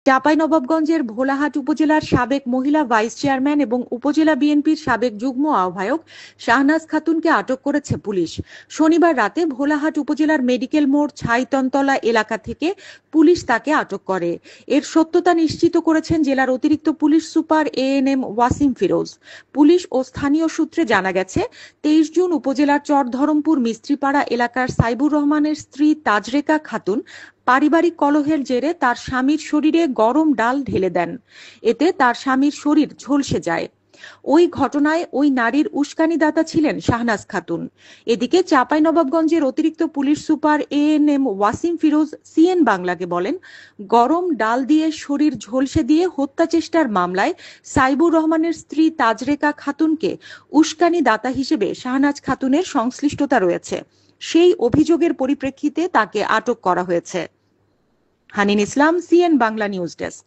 চাঁপাইনবাবগঞ্জের ভোলাহাট উপজেলার সাবেক মহিলা ভাইস চেয়ারম্যান এবং উপজেলা বিএনপির সাবেক যুগ্ম আহ্বায়ক শাহনাজ খাতুনকে আটক করেছে পুলিশ। শনিবার রাতে ভোলাহাট উপজেলার মেডিকেল মোড় ছাইতনতলা এলাকা থেকে পুলিশ তাকে আটক করে। এর সত্যতা নিশ্চিত করেছেন জেলার অতিরিক্ত police super ANM Wasim Firoz. Police ও স্থানীয় সূত্রে জানা গেছে, 23 জুন উপজেলার চরধরমপুর মিস্ত্রিপাড়া এলাকার সাইবুর রহমানের স্ত্রী তাজরেকা খাতুন পারিবারিক কলহের জেরে তার স্বামীর শরীরে গরম ডাল ঢেলে দেন। এতে তার স্বামীর শরীর ঝলসে যায়। ওই ঘটনায় ওই নারীর উস্কানিদাতা ছিলেন শাহনাজ খাতুন। এদিকে চাঁপাইনবাবগঞ্জের অতিরিক্ত police super ANM Wasim Firoz CN বাংলাকে বলেন, গরম ডাল দিয়ে শরীর ঝলসে দিয়ে হত্যা চেষ্টার মামলায় সাইবুর রহমানের স্ত্রী তাজরেকা খাতুনকে উস্কানিদাতা হিসেবে শাহনাজ খাতুনের সংশ্লিষ্টতা রয়েছে। সেই অভিযোগের পরিপ্রেক্ষিতে তাকে আটক করা হয়েছে। হানিন ইসলাম, সিএন বাংলা নিউজ ডেস্ক।